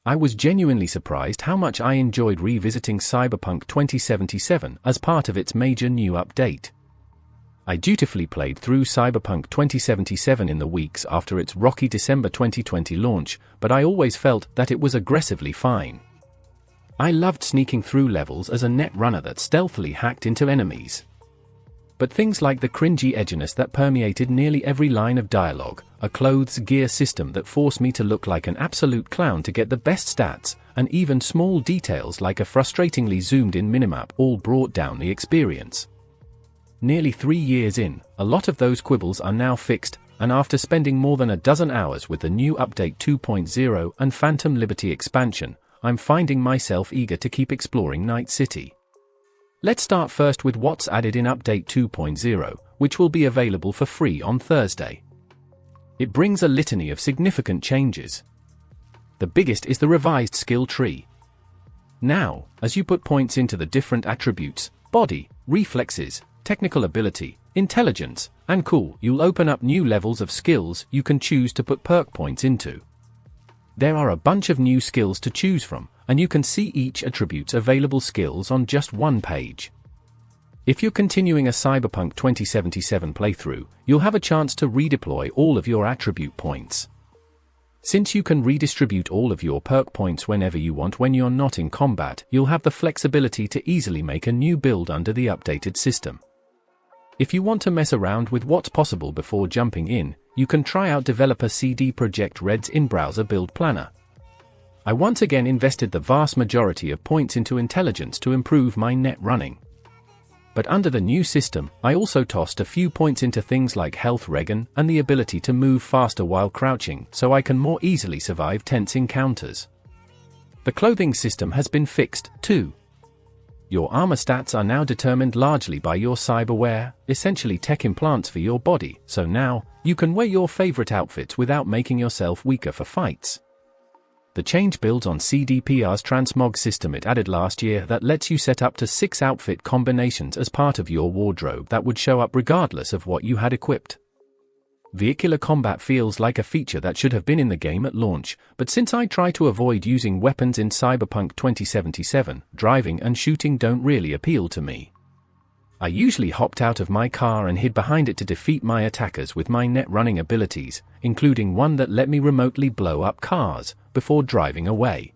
I was genuinely surprised how much I enjoyed revisiting Cyberpunk 2077 as part of its major new update. I dutifully played through Cyberpunk 2077 in the weeks after its rocky December 2020 launch, but I always felt that it was aggressively fine. I loved sneaking through levels as a net runner that stealthily hacked into enemies. But things like the cringy edginess that permeated nearly every line of dialogue, a clothes gear system that forced me to look like an absolute clown to get the best stats, and even small details like a frustratingly zoomed-in minimap all brought down the experience. Nearly 3 years in, a lot of those quibbles are now fixed, and after spending more than a dozen hours with the new Update 2.0 and Phantom Liberty expansion, I'm finding myself eager to keep exploring Night City. Let's start first with what's added in Update 2.0, which will be available for free on Thursday. It brings a litany of significant changes. The biggest is the revised skill tree. Now, as you put points into the different attributes, body, reflexes, technical ability, intelligence, and cool, you'll open up new levels of skills you can choose to put perk points into. There are a bunch of new skills to choose from, and you can see each attribute's available skills on just one page. If you're continuing a Cyberpunk 2077 playthrough, you'll have a chance to redeploy all of your attribute points. Since you can redistribute all of your perk points whenever you want when you're not in combat, you'll have the flexibility to easily make a new build under the updated system. If you want to mess around with what's possible before jumping in, you can try out developer CD Projekt Red's in-browser build planner. I once again invested the vast majority of points into intelligence to improve my net running. But under the new system, I also tossed a few points into things like health regen and the ability to move faster while crouching so I can more easily survive tense encounters. The clothing system has been fixed, too. Your armor stats are now determined largely by your cyberware, essentially tech implants for your body, so now, you can wear your favorite outfits without making yourself weaker for fights. The change builds on CDPR's transmog system it added last year that lets you set up to 6 outfit combinations as part of your wardrobe that would show up regardless of what you had equipped. Vehicular combat feels like a feature that should have been in the game at launch, but since I try to avoid using weapons in Cyberpunk 2077, driving and shooting don't really appeal to me. I usually hopped out of my car and hid behind it to defeat my attackers with my net running abilities, including one that let me remotely blow up cars, before driving away.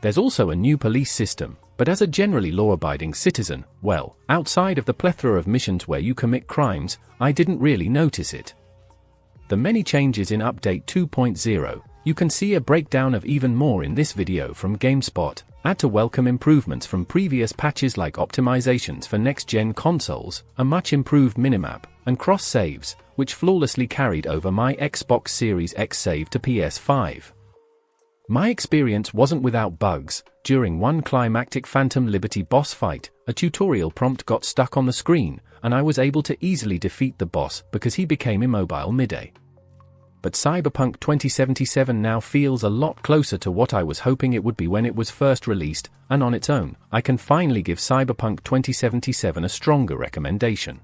There's also a new police system, but as a generally law-abiding citizen, well, outside of the plethora of missions where you commit crimes, I didn't really notice it. The many changes in Update 2.0, you can see a breakdown of even more in this video from GameSpot, add to welcome improvements from previous patches like optimizations for next-gen consoles, a much improved minimap, and cross-saves, which flawlessly carried over my Xbox Series X save to PS5. My experience wasn't without bugs. During one climactic Phantom Liberty boss fight, a tutorial prompt got stuck on the screen, and I was able to easily defeat the boss because he became immobile mid-A. But Cyberpunk 2077 now feels a lot closer to what I was hoping it would be when it was first released, and on its own, I can finally give Cyberpunk 2077 a stronger recommendation.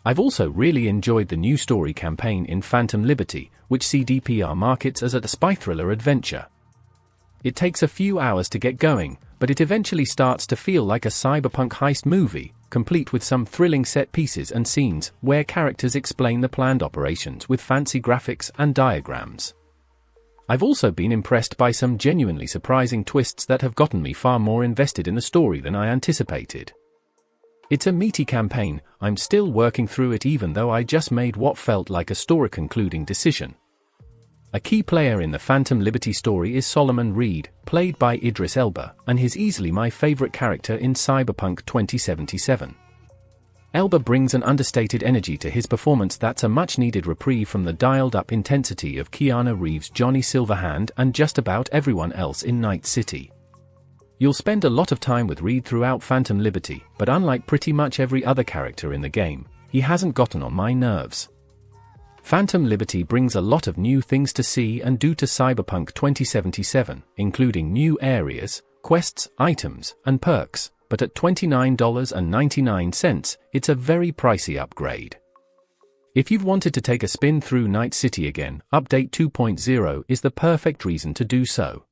I've also really enjoyed the new story campaign in Phantom Liberty, which CDPR markets as a spy thriller adventure. It takes a few hours to get going, but it eventually starts to feel like a cyberpunk heist movie, complete with some thrilling set pieces and scenes where characters explain the planned operations with fancy graphics and diagrams. I've also been impressed by some genuinely surprising twists that have gotten me far more invested in the story than I anticipated. It's a meaty campaign. I'm still working through it even though I just made what felt like a story-concluding decision. A key player in the Phantom Liberty story is Solomon Reed, played by Idris Elba, and he's easily my favorite character in Cyberpunk 2077. Elba brings an understated energy to his performance that's a much-needed reprieve from the dialed-up intensity of Keanu Reeves' Johnny Silverhand and just about everyone else in Night City. You'll spend a lot of time with Reed throughout Phantom Liberty, but unlike pretty much every other character in the game, he hasn't gotten on my nerves. Phantom Liberty brings a lot of new things to see and do to Cyberpunk 2077, including new areas, quests, items, and perks, but at $29.99, it's a very pricey upgrade. If you've wanted to take a spin through Night City again, Update 2.0 is the perfect reason to do so.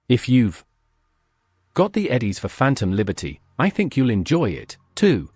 If you've got the eddies for Phantom Liberty, I think you'll enjoy it, too.